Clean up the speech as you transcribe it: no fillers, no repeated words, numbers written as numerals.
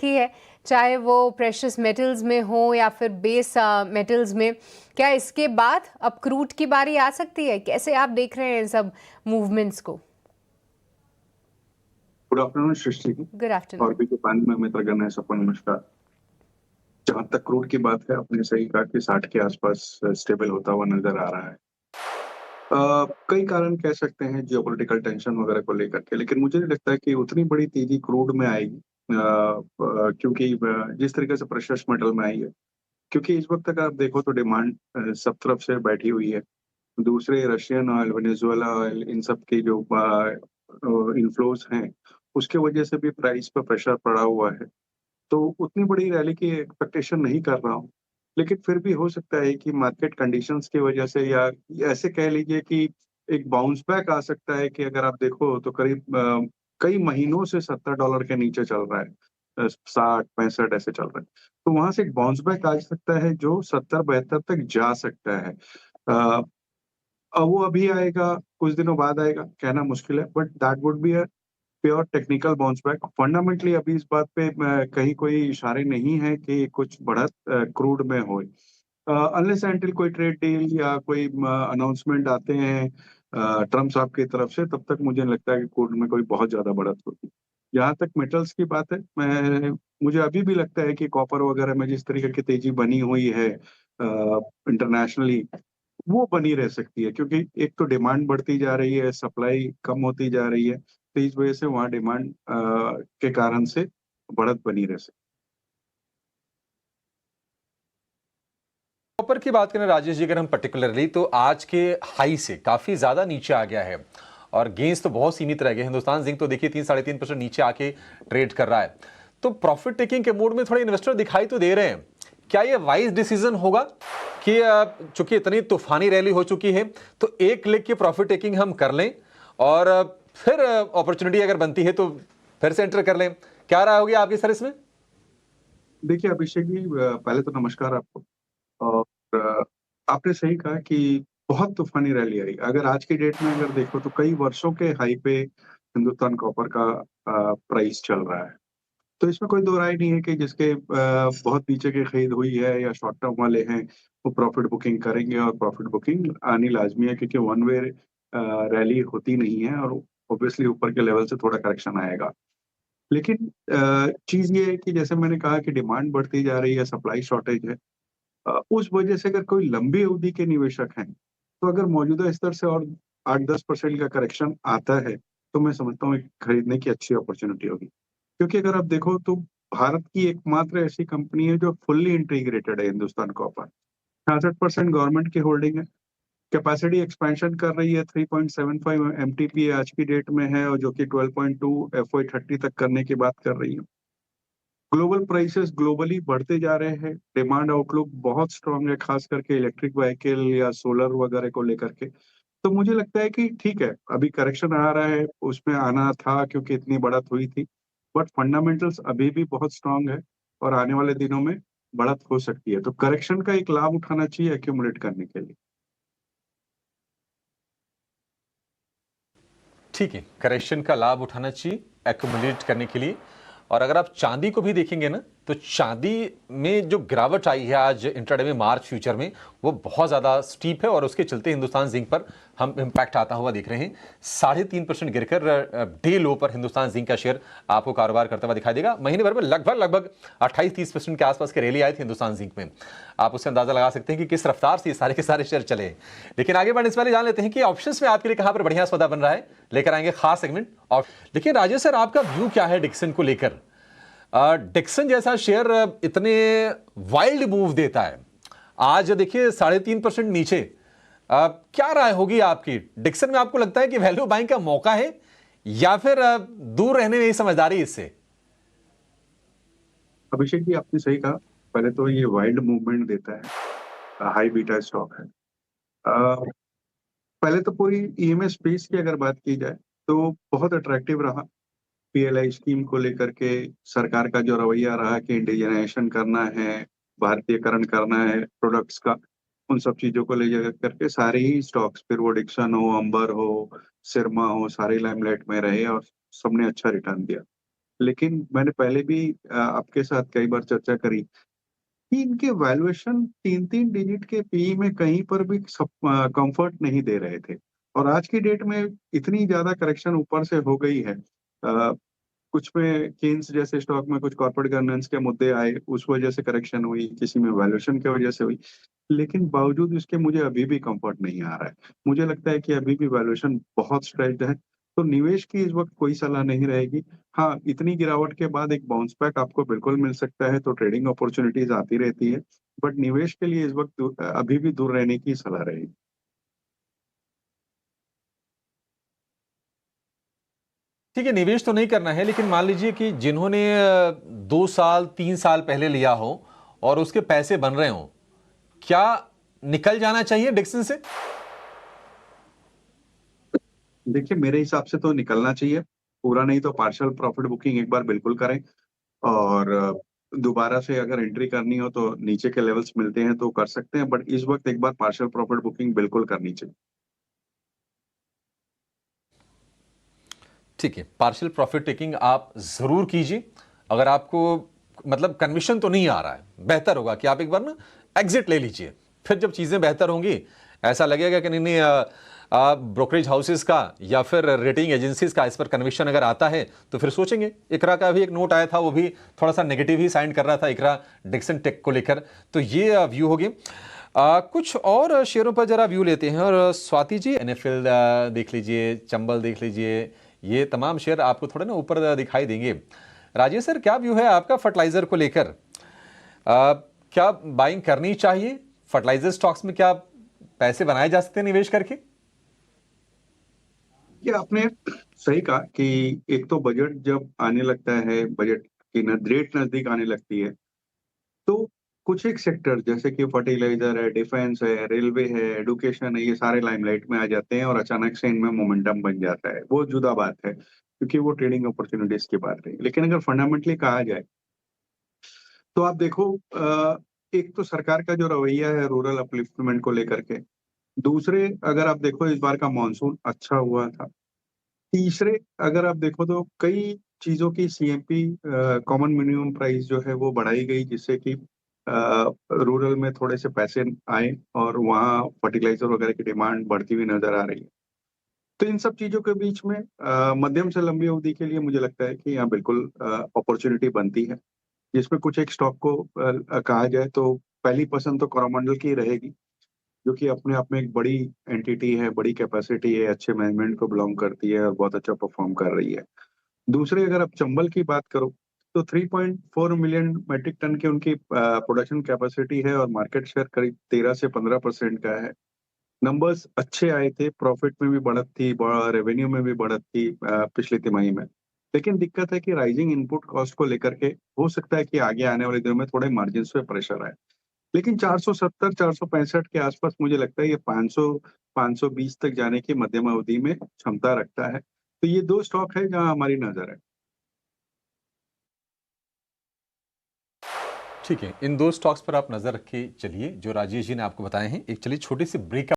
की है, चाहे वो प्रेशियस मेटल्स में हो या फिर बेस मेटल्स में। क्या इसके बाद अब क्रूड की बारी आ सकती है? कैसे आप देख रहे हैं इन सब मूवमेंट्स को? Good afternoon Srishti ji. Good और आफ्टरनून। भी पानी में मित्रगण है, सबको नमस्कार। जहां तक क्रूड की बात है, आपने सही कहा कि 60 के आसपास स्टेबल होता हुआ नजर आ रहा है। कई कारण कह सकते हैं जियोपॉलिटिकल टेंशन वगैरह को लेकर के, लेकिन मुझे नहीं लगता है कि उतनी बड़ी तेजी क्रूड में आएगी। क्योंकि जिस तरीके से प्रेशियस मेटल में आई है, क्योंकि इस वक्त तक आप देखो तो डिमांड सब तरफ से बैठी हुई है। दूसरे रशियन ऑयल, वेनेजुएला ऑयल, इन सब की जो इनफ्लोज हैं, उसके वजह से भी प्राइस पर प्रेशर पड़ा हुआ है। तो उतनी बड़ी रैली की एक्सपेक्टेशन नहीं कर रहा हूँ। लेकिन फिर भी हो सकता है कि मार्केट कंडीशंस की वजह से, या ऐसे कह लीजिए कि एक बाउंस बैक आ सकता है कि अगर आप देखो तो करीब कई महीनों से $70 के नीचे चल रहा है। 60-65 ऐसे चल रहा है। तो वहां से एक बाउंस बैक आ सकता है जो 70-72 तक जा सकता है। अ, अब वो अभी आएगा, कुछ दिनों बाद आएगा, कहना मुश्किल है, but that would be pure technical bounce back. Fundamentally अभी इस बात पे कहीं कोई इशारे नहीं है कि कुछ बढ़त क्रूड में हो, अनलेस एंटिल कोई ट्रेड डील या कोई अनाउंसमेंट आते हैं ट्रम्प साहब की तरफ से, तब तक मुझे नहीं लगता है कि क्रूड में कोई बहुत ज्यादा बढ़त होगी। जहां तक मेटल्स की बात है, मुझे अभी भी लगता है कि कॉपर वगैरह में जिस तरीके की तेजी बनी हुई है इंटरनेशनली, वो बनी रह सकती है, क्योंकि एक तो डिमांड बढ़ती जा रही है, सप्लाई कम होती जा रही है। तो इस वजह से वहाँ डिमांड के कारण से बढ़त बनी रह सकती कॉपर की बात करें राजेश जी, अगर हम पर्टिकुलरली, तो आज के हाई से काफी ज्यादा नीचे आ गया है और गेंस तो बहुत सीमित रह गए। हिंदुस्तान जिंक तो देखिए 3-3.5% नीचे आके ट्रेड कर रहा है। तो प्रॉफिट टेकिंग के मूड में थोड़े इन्वेस्टर दिखाई तो दे रहे हैं। क्या ये वाइज डिसीजन होगा कि चूंकि इतनी तूफानी रैली हो चुकी है तो एक लेग की प्रॉफिट टेकिंग हम कर लें और फिर अपॉर्चुनिटी अगर बनती है तो फिर से एंटर कर लें? क्या राय होगी आपकी सर इसमें? है। देखिए अभिषेक जी, पहले तो नमस्कार आपको। और आपने सही कहा कि बहुत तूफानी रैली आई। अगर आज की डेट में अगर देखो तो कई वर्षों के हाई पे हिंदुस्तान कॉपर का प्राइस चल रहा है। तो इसमें कोई दो राय नहीं है कि जिसके बहुत नीचे की खरीद हुई है या शॉर्ट टर्म वाले हैं, वो प्रॉफिट बुकिंग करेंगे, और प्रॉफिट बुकिंग आनी लाजमी है, क्योंकि वन वे रैली होती नहीं है, और ऑब्वियसली ऊपर के लेवल से थोड़ा करेक्शन आएगा। लेकिन चीज ये है कि जैसे मैंने कहा कि डिमांड बढ़ती जा रही है, सप्लाई शॉर्टेज है। उस वजह से अगर कोई लंबी अवधि के निवेशक हैं, तो अगर मौजूदा स्तर से और 8-10% का करेक्शन आता है, तो मैं समझता हूँ एक खरीदने की अच्छी अपॉर्चुनिटी होगी। क्योंकि अगर आप देखो तो भारत की एकमात्र ऐसी कंपनी है जो फुल्ली इंटीग्रेटेड है, हिंदुस्तान कॉपर। 66% गवर्नमेंट की होल्डिंग है। कैपेसिटी एक्सपेंशन कर रही है, 3.75 एमटीपी आज की डेट में है, और जो कि 12.2 FY30 तक करने की बात कर रही है। ग्लोबल प्राइसेस ग्लोबली बढ़ते जा रहे हैं। डिमांड आउटलुक बहुत स्ट्रांग है, खास करके इलेक्ट्रिक व्हीकल या सोलर वगैरह को लेकर के। तो मुझे लगता है कि ठीक है, अभी करेक्शन आ रहा है, उसमें आना था क्योंकि इतनी बढ़त हुई थी, बट फंडामेंटल्स अभी भी बहुत स्ट्रांग है, और आने वाले दिनों में बढ़त हो सकती है। तो करेक्शन का एक लाभ उठाना चाहिए एक्यूमुलेट करने के लिए। ठीक है, करेक्शन का लाभ उठाना चाहिए एक्यूमुलेट करने के लिए। और अगर आप चांदी को भी देखेंगे ना, तो चांदी में जो गिरावट आई है आज इंट्राडे में मार्च फ्यूचर में, वो बहुत ज़्यादा स्टीप है और उसके चलते हिंदुस्तान जिंक पर हम इम्पैक्ट आता हुआ देख रहे हैं। 3.5% गिरकर डे लो पर हिंदुस्तान जिंक का शेयर आपको कारोबार करता हुआ दिखाई देगा। महीने भर में लगभग 28-30% के आसपास की रैली आई थी हिंदुस्तान जिंक में। आप उससे अंदाजा लगा सकते हैं कि किस रफ्तार से सारे के सारे शेयर चले। लेकिन आगे बढ़ने से पहले जान लेते हैं कि ऑप्शंस में आपके लिए कहां पर बढ़िया सौदा बन रहा है। लेकर आएंगे खास सेगमेंट। और देखिए राजेश सर, आपका व्यू क्या है डिक्सन को लेकर? डिक्सन जैसा शेयर इतने वाइल्ड मूव देता है, आज देखिए 3.5% नीचे। क्या राय होगी आपकी? डिक्सन में आपको लगता है कि वैल्यू बाइंग का मौका है या फिर दूर रहने में ही समझदारी इससे? अभिषेक जी, आपने सही कहा। पहले तो ये वाइल्ड मूवमेंट देता है, हाई बीटा स्टॉक है। अ, पहले तो पूरी ईएमएस स्पेस की अगर बात की जाए तो बहुत अट्रैक्टिव रहा। पीएलआई स्कीम को लेकर के सरकार का जो रवैया रहा कि इंडिजिनाइजेशन करना है, भारतीयकरण करना है प्रोडक्ट्स का, उन सब चीजों को ले जा करके सारे ही स्टॉक्स, फिर वो डिक्सन हो, अंबर हो, सिरमा हो, सारे लाइमलाइट में रहे और सबने अच्छा रिटर्न दिया। लेकिन मैंने पहले भी आपके साथ कई बार चर्चा करी कि इनके वैल्यूएशन 3-3 डिजिट के पीई में कहीं पर भी कंफर्ट नहीं दे रहे थे। और आज की डेट में इतनी ज़्यादा करेक्शन ऊपर से हो गई है। कुछ में केन्स जैसे स्टॉक में कुछ कॉर्पोरेट गवर्नेंस के मुद्दे आए, उस वजह से करेक्शन हुई, किसी में वैल्यूएशन की वजह से हुई। लेकिन बावजूद इसके मुझे अभी भी कंफर्ट नहीं आ रहा है। मुझे लगता है कि अभी भी वैल्यूएशन बहुत स्ट्रेच्ड है, तो निवेश की इस वक़्त कोई सलाह नहीं रहेगी। हाँ, इतनी गिरावट के बाद एक बाउंस बैक आपको बिल्कुल मिल सकता है, तो ट्रेडिंग अपॉर्च्युनिटीज़ आती रहती है। बट निवेश के लिए इस वक़्त अभी भी दूर रहने की सलाह रहेगी। ठीक है, निवेश तो नहीं करना है, लेकिन मान लीजिए कि जिन्होंने 2 साल 3 साल पहले लिया हो और उसके पैसे बन रहे हों, क्या निकल जाना चाहिए डिक्सन से? देखिए, मेरे हिसाब से तो निकलना चाहिए। पूरा नहीं तो पार्शियल प्रॉफिट बुकिंग एक बार बिल्कुल करें। और दोबारा से अगर एंट्री करनी हो तो नीचे के लेवल्स मिलते हैं तो कर सकते हैं, बट इस वक़्त एक बार पार्शियल प्रॉफिट बुकिंग बिल्कुल करनी चाहिए। ठीक है, पार्शियल प्रॉफिट टेकिंग आप जरूर कीजिए। अगर आपको मतलब कन्विक्शन तो नहीं आ रहा है, बेहतर होगा कि आप एक बार ना एग्जिट ले लीजिए। फिर जब चीजें बेहतर होंगी, ऐसा लगेगा कि नहीं नहीं ब्रोकरेज हाउसेस का या फिर रेटिंग एजेंसीज का इस पर कन्विक्शन अगर आता है तो फिर सोचेंगे। इकरा का भी एक नोट आया था, वो भी थोड़ा सा नेगेटिव ही साइन कर रहा था इकरा डिक्सन टेक को लेकर। तो ये व्यू हो गए। कुछ और शेयरों पर जरा व्यू लेते हैं। और स्वाति जी, एनएफएल देख लीजिए, चंबल देख लीजिए, ये तमाम शेयर आपको थोड़े ना ऊपर दिखाई देंगे। राजेश सर, क्या व्यू है आपका फर्टिलाइजर को लेकर? क्या बाइंग करनी चाहिए फर्टिलाइजर स्टॉक्स में? क्या पैसे बनाए जा सकते हैं निवेश करके? ये आपने सही कहा कि एक तो बजट जब आने लगता है, बजट की डेट नज़दीक आने लगती है, तो कुछ एक सेक्टर जैसे कि फर्टिलाइज़र है, डिफेंस है, रेलवे है, एजुकेशन है, ये सारे लाइमलाइट में आ जाते हैं और अचानक से इनमें मोमेंटम बन जाता है। वो जुदा बात है, क्योंकि वो ट्रेडिंग अपॉर्च्युनिटीज़ की बात है। लेकिन अगर फंडामेंटली कहा जाए, तो आप देखो एक तो सरकार का जो रवैया है रूरल अपलिफ्टमेंट को लेकर के, दूसरे अगर आप देखो इस बार का मानसून अच्छा हुआ था। तीसरे अगर आप देखो तो कई चीज़ों की सीएमपी कॉमन मिनिमम प्राइस जो है वो बढ़ाई गई, जिससे कि रूरल में थोड़े से पैसे आए और वहाँ फर्टिलाइज़र वगैरह की डिमांड बढ़ती हुई नज़र आ रही है। तो इन सब चीज़ों के बीच में मध्यम से लंबी अवधि के लिए मुझे लगता है कि यहाँ बिल्कुल अपॉर्च्युनिटी बनती है, जिसमें कुछ एक स्टॉक को कहा जाए तो पहली पसंद तो कोरोमंडल की रहेगी, जो कि अपने आप में एक बड़ी एंटिटी है, बड़ी कैपेसिटी है, अच्छे मैनेजमेंट को बिलॉन्ग करती है और बहुत अच्छा परफ़ॉर्म कर रही है। दूसरे अगर आप चंबल की बात करो, तो 3.4 मिलियन मेट्रिक टन की उनकी प्रोडक्शन कैपेसिटी है और मार्केट शेयर करीब 13 से 15% का है। नंबर्स अच्छे आए थे, प्रॉफिट में भी बढ़त थी, रेवेन्यू में भी बढ़त थी पिछली तिमाही में। लेकिन दिक्कत है कि राइजिंग इनपुट कॉस्ट को लेकर के हो सकता है कि आगे आने वाले दिनों में थोड़े मार्जिन्स पे प्रेशर आए। लेकिन 470, 465 के आसपास मुझे लगता है ये 500, 520 तक जाने की मध्यम अवधि में क्षमता रखता है। तो ये 2 स्टॉक है जहाँ हमारी नज़र है। ठीक है, इन 2 स्टॉक्स पर आप नजर रख के चलिए जो राजेश जी ने आपको बताए हैं। एक चलिए छोटी सी ब्रेक